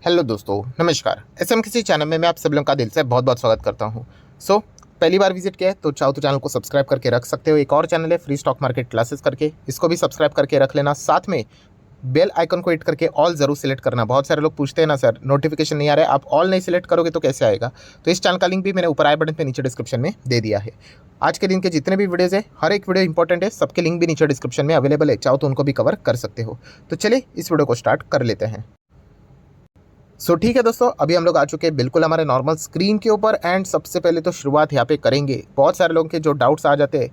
Hello दोस्तों, नमस्कार। SM किसी चैनल में मैं आप सब लोगों का दिल से बहुत बहुत स्वागत करता हूं। पहली बार विजिट किया है तो चाहो तो चैनल को सब्सक्राइब करके रख सकते हो। एक और चैनल है फ्री स्टॉक मार्केट क्लासेस करके, इसको भी सब्सक्राइब करके रख लेना। साथ में बेल आइकन को हिट करके ऑल ज़रूर सिलेक्ट करना। बहुत सारे लोग पूछते हैं ना सर नोटिफिकेशन नहीं आ रहा है, आप ऑल नहीं सिलेक्ट करोगे तो कैसे आएगा। तो इस चैनल का लिंक भी मैंने ऊपर आई बटन पे नीचे डिस्क्रिप्शन में दे दिया है। आज के दिन के जितने भी वीडियोज़ है, हर एक वीडियो इंपॉर्टेंट है, सबके लिंक भी नीचे डिस्क्रिप्शन में अवेलेबल है, चाहो तो उनको भी कवर कर सकते हो। तो चलिए इस वीडियो को स्टार्ट कर लेते हैं। ठीक है दोस्तों, अभी हम लोग आ चुके हैं बिल्कुल हमारे नॉर्मल स्क्रीन के ऊपर। एंड सबसे पहले तो शुरुआत यहाँ पे करेंगे। बहुत सारे लोगों के जो डाउट्स आ जाते हैं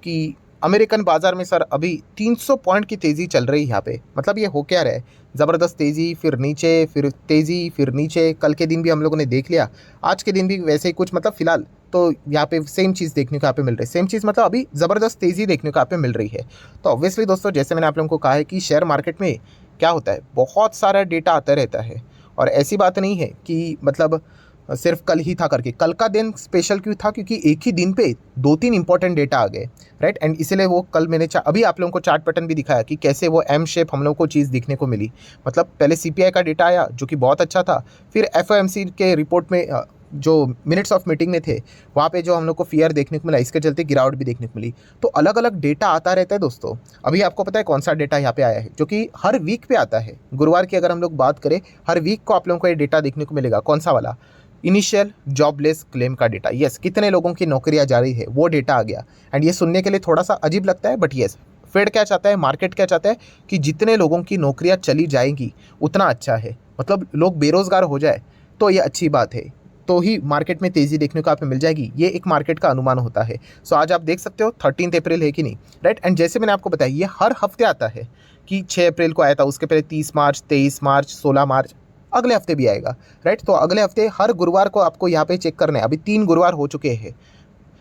कि अमेरिकन बाजार में सर अभी 300 पॉइंट की तेज़ी चल रही है यहाँ पे, मतलब ये हो क्या रहा है। ज़बरदस्त तेज़ी, फिर नीचे, फिर तेज़ी, फिर नीचे। कल के दिन भी हम लोगों ने देख लिया, आज के दिन भी वैसे ही कुछ, मतलब फिलहाल तो यहाँ पे सेम चीज़ देखने को यहाँ पे मिल रही है। सेम चीज़ मतलब अभी ज़बरदस्त तेज़ी देखने को यहाँ पे मिल रही है। तो ऑब्वियसली दोस्तों, जैसे मैंने आप लोगों को कहा है कि शेयर मार्केट में क्या होता है, बहुत सारा डेटा आता रहता है। और ऐसी बात नहीं है कि मतलब सिर्फ कल ही था करके। कल का दिन स्पेशल क्यों था, क्योंकि एक ही दिन पे दो तीन इंपॉर्टेंट डेटा आ गए, राइट। एंड इसलिए वो कल मैंने अभी आप लोगों को चार्ट पैटर्न भी दिखाया कि कैसे वो एम शेप हम लोगों को चीज़ दिखने को मिली। मतलब पहले सीपीआई का डेटा आया जो कि बहुत अच्छा था, फिर एफओएमसी के रिपोर्ट में जो मिनट्स ऑफ मीटिंग में थे वहाँ पे जो हम लोग को फियर देखने को मिला, इसके चलते गिरावट भी देखने को मिली। तो अलग अलग डेटा आता रहता है दोस्तों। अभी आपको पता है कौन सा डेटा यहाँ पे आया है, जो कि हर वीक पे आता है। गुरुवार की अगर हम लोग बात करें, हर वीक को आप लोगों को ये डेटा देखने को मिलेगा। कौन सा वाला? इनिशियल जॉबलेस क्लेम का डेटा। यस, कितने लोगों की नौकरियां जा रही है वो डेटा आ गया। एंड ये सुनने के लिए थोड़ा सा अजीब लगता है, बट यस, फेड क्या चाहता है, मार्केट क्या चाहता है कि जितने लोगों की नौकरियां चली जाएंगी उतना अच्छा है। मतलब लोग बेरोजगार हो जाए तो ये अच्छी बात है, तो ही मार्केट में तेज़ी देखने को आप मिल जाएगी। ये एक मार्केट का अनुमान होता है। आज आप देख सकते हो 13 अप्रैल है कि नहीं, राइट। एंड जैसे मैंने आपको बताया, ये हर हफ्ते आता है कि 6 अप्रैल को आया था, उसके पहले 30 मार्च, 23 मार्च, 16 मार्च, अगले हफ्ते भी आएगा, राइट। तो अगले हफ्ते हर गुरुवार को आपको यहाँ पे चेक करना है। अभी 3 गुरुवार हो चुके हैं।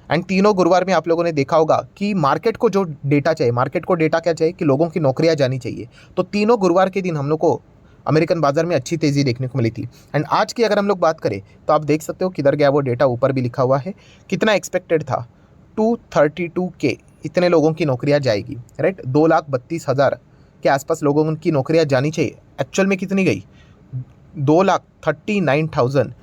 एंड तीनों गुरुवार में आप लोगों ने देखा होगा कि मार्केट को जो डेटा चाहिए, मार्केट को डेटा क्या चाहिए कि लोगों की नौकरियां जानी चाहिए। तो तीनों गुरुवार के दिन हम लोग को अमेरिकन बाजार में अच्छी तेज़ी देखने को मिली थी। एंड आज की अगर हम लोग बात करें तो आप देख सकते हो किधर गया वो डेटा, ऊपर भी लिखा हुआ है कितना एक्सपेक्टेड था। 232K इतने लोगों की नौकरियां जाएगी, राइट। 2,32,000 के आसपास लोगों की नौकरियां जानी चाहिए। एक्चुअल में कितनी गई? 2,39,000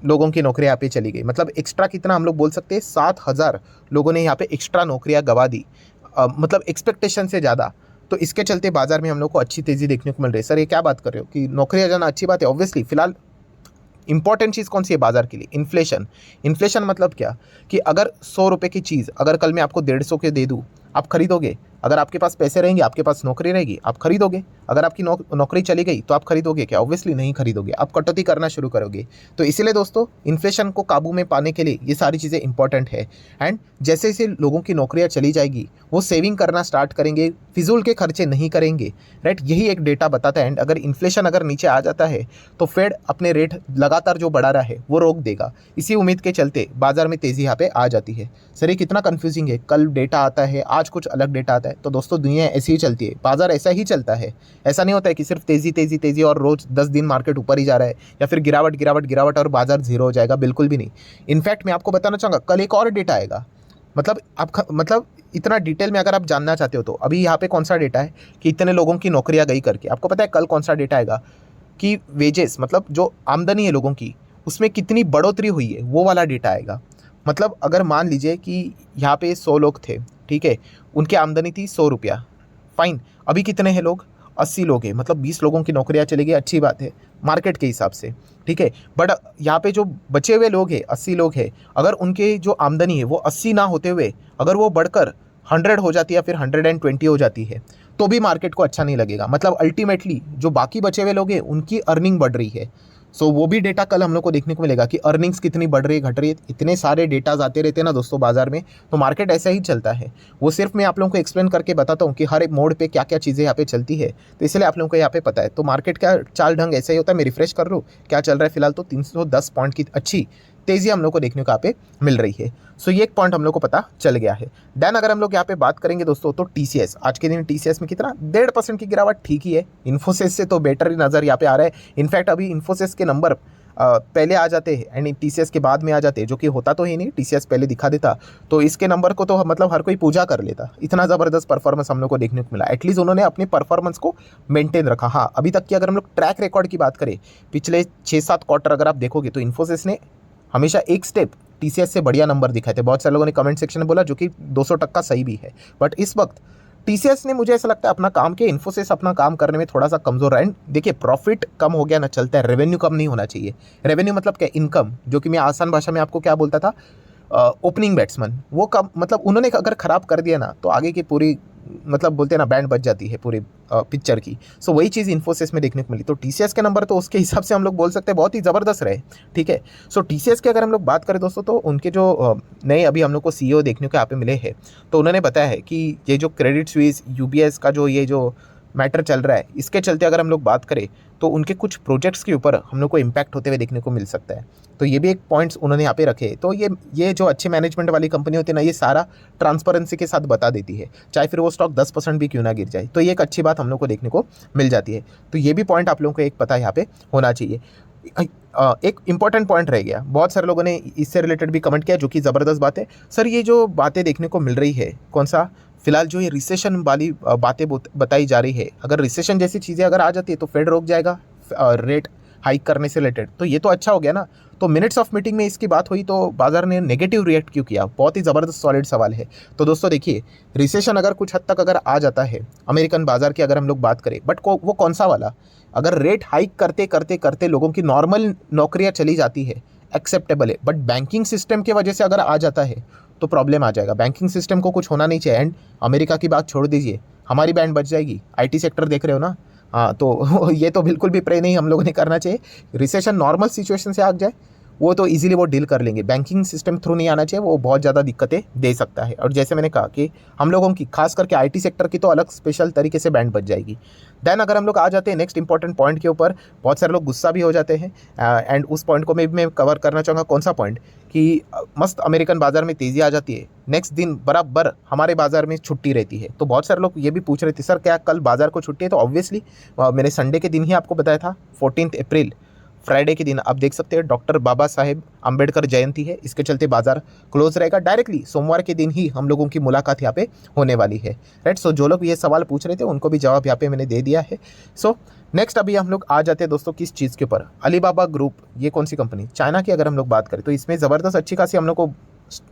लोगों की नौकरियां यहाँ पे चली गई। मतलब एक्स्ट्रा कितना हम लोग बोल सकते हैं, 7,000 लोगों ने यहाँ पे एक्स्ट्रा नौकरियां गवा दी। मतलब एक्सपेक्टेशन से ज़्यादा। तो इसके चलते बाजार में हम लोग को अच्छी तेज़ी देखने को मिल रही है। सर ये क्या बात कर रहे हो कि नौकरियां जाना अच्छी बात है? ऑब्वियसली फिलहाल इंपॉर्टेंट चीज़ कौन सी है बाजार के लिए? इन्फ्लेशन। इन्फ्लेशन मतलब क्या कि अगर 100 रुपये की चीज़ अगर कल मैं आपको 150 के दे दूँ, आप खरीदोगे? अगर आपके पास पैसे रहेंगे, आपके पास नौकरी रहेगी, आप खरीदोगे। अगर आपकी नौकरी चली गई तो आप खरीदोगे क्या? ऑब्वियसली नहीं खरीदोगे, आप कटौती करना शुरू करोगे। तो इसीलिए दोस्तों, इन्फ्लेशन को काबू में पाने के लिए ये सारी चीज़ें इंपॉर्टेंट है। एंड जैसे जैसे लोगों की नौकरियां चली जाएगी, वो सेविंग करना स्टार्ट करेंगे, फिजूल के खर्चे नहीं करेंगे, राइट। यही एक डेटा बताता है। एंड अगर इन्फ्लेशन अगर नीचे आ जाता है तो फेड अपने रेट लगातार जो बढ़ा रहा है वो रोक देगा। इसी उम्मीद के चलते बाजार में तेज़ी यहाँ पे आ जाती है। सर ये कितना कंफ्यूजिंग है, कल डेटा आता है, आज कुछ अलग डेटा आता है। तो दोस्तों दुनिया ऐसी ही चलती है, बाजार ऐसा ही चलता है। ऐसा नहीं होता है कि सिर्फ तेज़ी तेज़ी तेज़ी और रोज 10 दिन मार्केट ऊपर ही जा रहा है, या फिर गिरावट गिरावट गिरावट और बाजार जीरो हो जाएगा। बिल्कुल भी नहीं। इनफैक्ट मैं आपको बताना चाहूँगा, कल एक और डेटा आएगा। मतलब मतलब इतना डिटेल में अगर आप जानना चाहते हो तो अभी यहाँ पे कौन सा डेटा है कि इतने लोगों की नौकरियां गई करके, आपको पता है कल कौन सा डेटा आएगा कि वेजेस, मतलब जो आमदनी है लोगों की, उसमें कितनी बढ़ोतरी हुई है, वो वाला डेटा आएगा। मतलब अगर मान लीजिए कि यहाँ पे 100 लोग थे, ठीक है, उनकी आमदनी थी 100 रुपया, फाइन। अभी कितने हैं लोग? 80 लोग हैं। मतलब 20 लोगों की नौकरियां चली गई, अच्छी बात है मार्केट के हिसाब से, ठीक है। बट यहाँ पे जो बचे हुए लोग हैं, 80 लोग हैं, अगर उनके जो आमदनी है वो 80 ना होते हुए अगर वो बढ़कर 100 हो जाती है या फिर 120 हो जाती है, तो भी मार्केट को अच्छा नहीं लगेगा। मतलब अल्टीमेटली जो बाकी बचे हुए लोग हैं उनकी अर्निंग बढ़ रही है। वो भी डेटा कल हम लोग को देखने को मिलेगा कि अर्निंग्स कितनी बढ़ रही है, घट रही है। इतने सारे डेटाज आते रहते हैं ना दोस्तों बाजार में, तो मार्केट ऐसा ही चलता है। वो सिर्फ मैं आप लोगों को एक्सप्लेन करके बताता हूँ कि हर एक मोड पे क्या क्या चीज़ें यहाँ पे चलती है, तो इसलिए आप लोगों को यहाँ पे पता है। तो मार्केट का चाल ढंग ऐसा ही होता है। मैं रिफ्रेश कर लूँ क्या चल रहा है फिलहाल, तो 310 पॉइंट की अच्छी तेज़ी हम लोग को देखने को यहाँ पे मिल रही है। ये एक पॉइंट हम लोग को पता चल गया है। देन अगर हम लोग यहाँ पे बात करेंगे दोस्तों, तो टीसीएस, आज के दिन टीसीएस में कितना 1.5% की गिरावट, ठीक ही है। इन्फोसिस से तो बेटर ही नज़र यहाँ पे आ रहा है। इनफैक्ट अभी इन्फोसिस के नंबर पहले आ जाते हैं यानी टीसीएस के बाद में आ जाते हैं, जो कि होता तो ही नहीं, टीसीएस पहले दिखा देता तो इसके नंबर को तो मतलब हर कोई पूजा कर लेता। इतना ज़बरदस्त परफॉर्मेंस हम लोग को देखने को मिला। एटलीस्ट उन्होंने अपनी परफॉर्मेंस को मेंटेन रखा। हाँ, अभी तक की अगर हम लोग ट्रैक रिकॉर्ड की बात करें, पिछले 6-7 क्वार्टर अगर आप देखोगे तो इन्फोसिस ने हमेशा एक स्टेप टीसीएस से बढ़िया नंबर दिखाए थे। बहुत सारे लोगों ने कमेंट सेक्शन में बोला, जो कि 200% सही भी है। बट इस वक्त टीसीएस ने, मुझे ऐसा लगता है, अपना काम किया, इन्फोसिस अपना काम करने में थोड़ा सा कमजोर है। एंड देखिए, प्रॉफिट कम हो गया ना चलता है, रेवेन्यू कम नहीं होना चाहिए। रेवेन्यू मतलब क्या, इनकम, जो कि मैं आसान भाषा में आपको क्या बोलता था, ओपनिंग बैट्समैन, वो कम, मतलब उन्होंने अगर ख़राब कर दिया ना तो आगे की पूरी, मतलब बोलते हैं ना, बैंड बज जाती है पूरी पिक्चर की। सो वही चीज़ इन्फोसिस में देखने को मिली। तो टीसीएस के नंबर तो उसके हिसाब से हम लोग बोल सकते हैं बहुत ही ज़बरदस्त रहे। ठीक है, सो टीसीएस की अगर हम लोग बात करें दोस्तों, तो उनके जो नए अभी हम लोग को सीईओ देखने को यहाँ पे मिले हैं, तो उन्होंने बताया है कि ये जो क्रेडिट स्विस, यूबीएस का जो ये जो मैटर चल रहा है, इसके चलते अगर हम लोग बात करें तो उनके कुछ प्रोजेक्ट्स के ऊपर हम लोग को इम्पैक्ट होते हुए देखने को मिल सकता है। तो ये भी एक पॉइंट्स उन्होंने यहाँ पे रखे। तो ये जो अच्छे मैनेजमेंट वाली कंपनी होती है ना, ये सारा ट्रांसपेरेंसी के साथ बता देती है, चाहे फिर वो स्टॉक 10% भी क्यों ना गिर जाए। तो ये एक अच्छी बात हम लोग को देखने को मिल जाती है। तो ये भी पॉइंट आप लोगों को एक पता यहाँ पे होना चाहिए। एक इंपॉर्टेंट पॉइंट रह गया, बहुत सारे लोगों ने इससे रिलेटेड भी कमेंट किया, जो कि ज़बरदस्त बात है। सर, ये जो बातें देखने को मिल रही है, कौन सा, फिलहाल जो ये रिसेशन वाली बातें बताई जा रही है, अगर रिसेशन जैसी चीज़ें अगर आ जाती है तो फेड रोक जाएगा रेट हाइक करने से रिलेटेड, तो ये तो अच्छा हो गया ना। तो मिनट्स ऑफ मीटिंग में इसकी बात हुई तो बाजार ने नेगेटिव रिएक्ट क्यों किया? बहुत ही ज़बरदस्त सॉलिड सवाल है। तो दोस्तों देखिए, रिसेशन अगर कुछ हद तक अगर आ जाता है अमेरिकन बाजार की अगर हम लोग बात करें, बट वो कौन सा वाला, अगर रेट हाइक करते करते करते लोगों की नॉर्मल नौकरियां चली जाती है, एक्सेप्टेबल है। बट बैंकिंग सिस्टम की वजह से अगर आ जाता है तो प्रॉब्लम आ जाएगा। बैंकिंग सिस्टम को कुछ होना नहीं चाहिए। एंड अमेरिका की बात छोड़ दीजिए, हमारी बैंड बच जाएगी। आईटी सेक्टर देख रहे हो ना, हाँ, तो ये तो बिल्कुल भी प्रे नहीं हम लोगों ने करना चाहिए। रिसेशन नॉर्मल सिचुएशन से आ जाए वो तो इजीली वो डील कर लेंगे, बैंकिंग सिस्टम थ्रू नहीं आना चाहिए, वो बहुत ज़्यादा दिक्कतें दे सकता है। और जैसे मैंने कहा कि हम लोगों की, खास करके आईटी सेक्टर की, तो अलग स्पेशल तरीके से बैंड बच जाएगी। देन अगर हम लोग आ जाते हैं नेक्स्ट इंपॉर्टेंट पॉइंट के ऊपर, बहुत सारे लोग गुस्सा भी हो जाते हैं, एंड उस पॉइंट को मैं कवर करना चाहूँगा। कौन सा पॉइंट, कि मस्त अमेरिकन बाजार में तेज़ी आ जाती है, नेक्स्ट दिन बराबर हमारे बाजार में छुट्टी रहती है। तो बहुत सारे लोग ये भी पूछ रहे थे, सर क्या कल बाजार को छुट्टी है? तो ऑब्वियसली मैंने संडे के दिन ही आपको बताया था, 14 अप्रैल फ्राइडे के दिन आप देख सकते हैं डॉक्टर बाबा साहेब अम्बेडकर जयंती है, इसके चलते बाजार क्लोज रहेगा। डायरेक्टली सोमवार के दिन ही हम लोगों की मुलाकात यहाँ पे होने वाली है, राइट। सो जो लोग ये सवाल पूछ रहे थे उनको भी जवाब यहाँ पे मैंने दे दिया है। सो नेक्स्ट अभी हम लोग आ जाते हैं दोस्तों किस चीज़ के ऊपर, अलीबाबा ग्रुप। ये कौन सी कंपनी, चाइना की अगर हम लोग बात करें तो इसमें ज़बरदस्त अच्छी खासी हम लोग को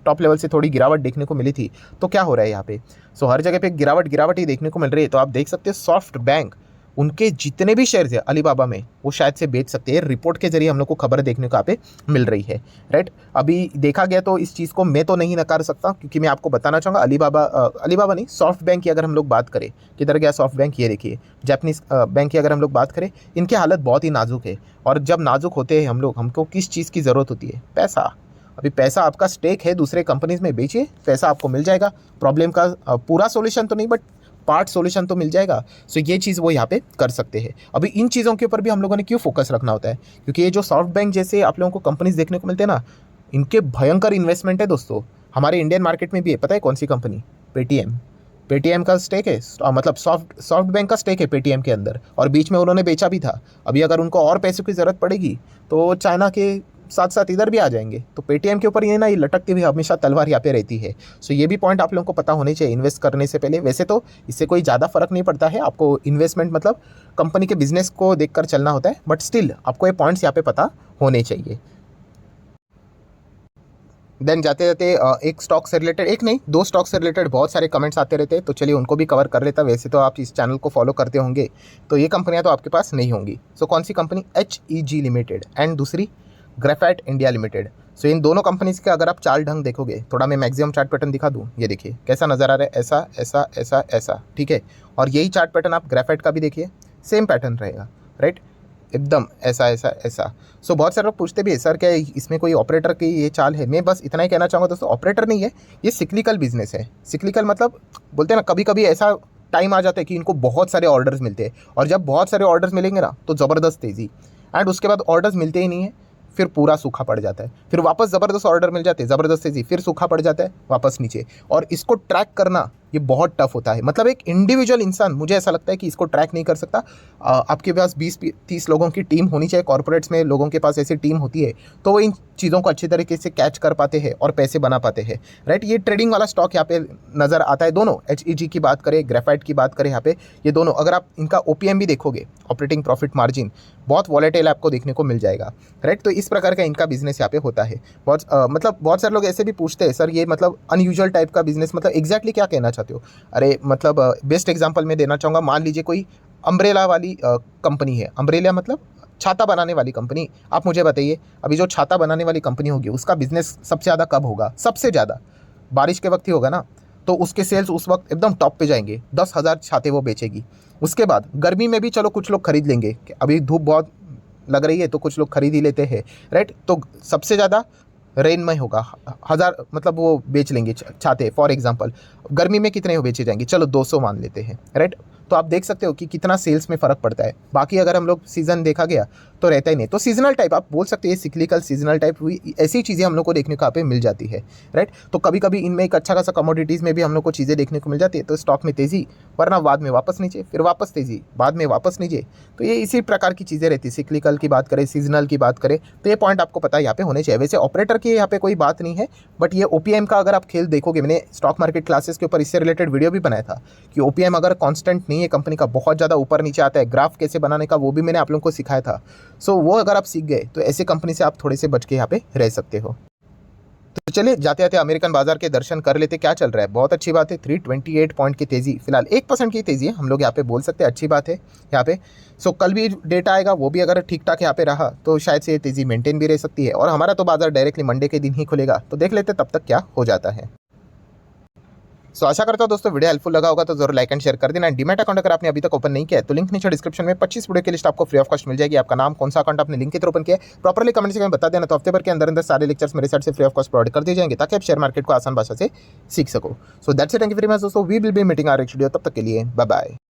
टॉप लेवल से थोड़ी गिरावट देखने को मिली थी। तो क्या हो रहा है यहाँ पे, सो हर जगह पे गिरावट ही देखने को मिल रही है। तो आप देख सकते हैं सॉफ्ट बैंक, उनके जितने भी शेयर्स है अलीबाबा में, वो शायद से बेच सकते हैं। रिपोर्ट के जरिए हम लोग को खबर देखने को यहाँ पे मिल रही है, राइट। अभी देखा गया तो इस चीज़ को मैं तो नहीं नकार सकता, क्योंकि मैं आपको बताना चाहूँगा अलीबाबा नहीं, सॉफ्ट बैंक की अगर हम लोग बात करें, किधर गया सॉफ्ट बैंक, ये देखिए जापानीज बैंक की अगर हम लोग बात करें, इनकी हालत बहुत ही नाजुक है। और जब नाजुक होते हैं हम लोग, हमको किस चीज़ की ज़रूरत होती है? पैसा। अभी पैसा, आपका स्टेक है दूसरे कंपनीज में, बेचिए, पैसा आपको मिल जाएगा। प्रॉब्लम का पूरा सॉल्यूशन तो नहीं, बट पार्ट सॉल्यूशन तो मिल जाएगा। सो ये चीज़ वो यहाँ पे कर सकते हैं। अभी इन चीज़ों के ऊपर भी हम लोगों ने क्यों फोकस रखना होता है, क्योंकि ये जो सॉफ्ट बैंक जैसे आप लोगों को कंपनीज देखने को मिलते हैं ना, इनके भयंकर इन्वेस्टमेंट है दोस्तों। हमारे इंडियन मार्केट में भी है, पता है कौन सी कंपनी? पेटीएम का स्टेक है, मतलब सॉफ्ट बैंक का स्टेक है पेटीएम के अंदर, और बीच में उन्होंने बेचा भी था। अभी अगर उनको और पैसों की ज़रूरत पड़ेगी तो चाइना के साथ साथ इधर भी आ जाएंगे। तो पेटीएम के ऊपर ये ना, ये लटकती हुई हमेशा तलवार यहाँ पे रहती है। सो ये भी पॉइंट आप लोगों को पता होने चाहिए इन्वेस्ट करने से पहले। वैसे तो इससे कोई ज़्यादा फर्क नहीं पड़ता है, आपको इन्वेस्टमेंट मतलब कंपनी के बिजनेस को देखकर चलना होता है, बट स्टिल आपको ये पॉइंट्स यहाँ पे पता होने चाहिए। देन जाते जाते एक स्टॉक से रिलेटेड, एक नहीं, 2 स्टॉक से रिलेटेड बहुत सारे कमेंट्स आते रहते हैं, तो चलिए उनको भी कवर कर लेता। वैसे तो आप इस चैनल को फॉलो करते होंगे, तो ये कंपनियां तो आपके पास नहीं होंगी। सो कौन सी कंपनी? HEG लिमिटेड एंड दूसरी ग्रेफाइट इंडिया लिमिटेड। सो इन दोनों कंपनीज के अगर आप चार्ट ढंग देखोगे, थोड़ा मैं मैक्सिमम चार्ट पैटर्न दिखा दूँ, ये देखिए कैसा नज़र आ रहा है, ऐसा ऐसा ऐसा ऐसा, ठीक है। और यही चार्ट पैटर्न आप ग्रेफाइट का भी देखिए, सेम पैटर्न रहेगा, राइट, एकदम ऐसा ऐसा ऐसा। सो बहुत सारे लोग पूछते भी है, सर क्या इसमें कोई ऑपरेटर की ये चाल है? मैं बस इतना ही कहना चाहूँगा दोस्तों, ऑपरेटर नहीं है, ये सिक्लिकल बिजनेस है। सिक्लिकल मतलब बोलते हैं ना, कभी कभी ऐसा टाइम आ जाता है कि इनको बहुत सारे ऑर्डर्स मिलते हैं, और जब बहुत सारे ऑर्डर्स मिलेंगे ना तो ज़बरदस्त तेज़ी, एंड उसके बाद ऑर्डर्स मिलते ही नहीं है, फिर पूरा सूखा पड़ जाता है, फिर वापस ज़बरदस्त ऑर्डर मिल जाते हैं, ज़बरदस्त तेज़ी, फिर सूखा पड़ जाता है, वापस नीचे। और इसको ट्रैक करना ये बहुत टफ होता है। मतलब एक इंडिविजुअल इंसान, मुझे ऐसा लगता है कि इसको ट्रैक नहीं कर सकता। आपके पास 20-30 लोगों की टीम होनी चाहिए। कॉर्पोरेट्स में लोगों के पास ऐसी टीम होती है तो वो इन चीज़ों को अच्छी तरीके से कैच कर पाते हैं और पैसे बना पाते हैं, राइट। ये ट्रेडिंग वाला स्टॉक यहाँ पे नज़र आता है दोनों, HEG की बात करें, ग्रेफाइट की बात करें, यहाँ पे ये दोनों अगर आप इनका OPM भी देखोगे, ऑपरेटिंग प्रॉफिट मार्जिन, बहुत वॉलेटाइल आपको देखने को मिल जाएगा, राइट। तो इस प्रकार का इनका बिजनेस यहाँ पे होता है। मतलब बहुत सारे लोग ऐसे भी पूछते हैं, सर ये मतलब अनयूजुअल टाइप का बिजनेस, मतलब एग्जैक्टली क्या कहना चाहते हो? अरे मतलब बेस्ट एग्जांपल मैं देना चाहूँगा, मान लीजिए कोई अम्ब्रेला वाली कंपनी है। अम्ब्रेला मतलब छाता बनाने वाली कंपनी। आप मुझे बताइए, अभी जो छाता बनाने वाली कंपनी होगी उसका बिजनेस सबसे ज़्यादा कब होगा? सबसे ज़्यादा बारिश के वक्त ही होगा ना। तो उसके सेल्स उस वक्त एकदम टॉप पे जाएंगे, 10,000 छाते वो बेचेगी। उसके बाद गर्मी में भी चलो कुछ लोग खरीद लेंगे, अभी धूप बहुत लग रही है तो कुछ लोग खरीद ही लेते हैं, राइट। तो सबसे ज़्यादा रेन में होगा, 1000 मतलब वो बेच लेंगे छाते फॉर एग्जांपल। गर्मी में कितने हो बेचे जाएंगे? चलो 200 मान लेते हैं, राइट। तो आप देख सकते हो कि कितना सेल्स में फ़र्क पड़ता है। बाकी अगर हम लोग सीज़न देखा गया तो रहता ही नहीं। तो सीजनल टाइप आप बोल सकते हैं, सिक्लिकल सीजनल टाइप हुई, ऐसी चीज़ें हम लोग को देखने को यहाँ पे मिल जाती है, राइट। तो कभी कभी इनमें एक अच्छा खासा कमोडिटीज़ में भी हम लोग को चीज़ें देखने को मिल जाती है। तो स्टॉक में तेज़ी, वरना बाद में वापस नीचे, फिर वापस तेज़ी, बाद में वापस नीचे। तो ये इसी प्रकार की चीज़ें रहती है। सिक्लिकल की बात करें, सीजनल की बात करें, तो ये पॉइंट आपको पता है यहाँ पे होने चाहिए। वैसे ऑपरेटर की यहाँ पे कोई बात नहीं है, बट ये OPM का अगर आप खेल देखोगे, मैंने स्टॉक मार्केट क्लासेस के ऊपर इससे रिलेटेड वीडियो भी बनाया था कि OPM अगर कांस्टेंट नहीं है, कंपनी का बहुत ज़्यादा ऊपर नीचे आता है, ग्राफ कैसे बनाने का वो भी मैंने आप लोगों को सिखाया था। सो वो अगर आप सीख गए तो ऐसे कंपनी से आप थोड़े से बच के यहाँ पे रह सकते हो। तो चलिए जाते जाते अमेरिकन बाजार के दर्शन कर लेते, क्या चल रहा है। बहुत अच्छी बात है, 328 पॉइंट की तेज़ी, फिलहाल 1% की तेज़ी है, हम लोग यहाँ पे बोल सकते हैं, अच्छी बात है यहाँ पे। सो कल भी डेटा आएगा, वो भी अगर ठीक ठाक यहाँ पे रहा तो शायद से ये तेज़ी मेंटेन भी रह सकती है। और हमारा तो बाजार डायरेक्टली मंडे के दिन ही खुलेगा, तो देख लेते तब तक क्या हो जाता है। सो आशा करता हूं दोस्तों वीडियो हेल्पफुल लगा होगा, तो जरूर लाइक एंड शेयर कर देना। डीमैट अकाउंट अगर आपने अभी तक ओपन नहीं किया है तो लिंक नीचे डिस्क्रिप्शन में 25 वीडियो की लिस्ट आपको फ्री ऑफ कॉस्ट मिल जाएगी। आपका नाम, कौन सा अकाउंट आपने लिंक के थ्रू ओपन किया है, प्रॉपर्ली कमेंट सेक्शन में बता देना। तो हफ्ते भर के अंदर अंदर सारे लेक्चर्स मेरे साइड से फ्री ऑफ कॉस्ट प्रोवाइड कर दिए जाएंगे, ताकि आप शेयर मार्केट को आसान भाषा से सीख सको। So that's it, thank you very much दोस्तों, we will be meeting our next video. तब तक के लिए बाय बाय।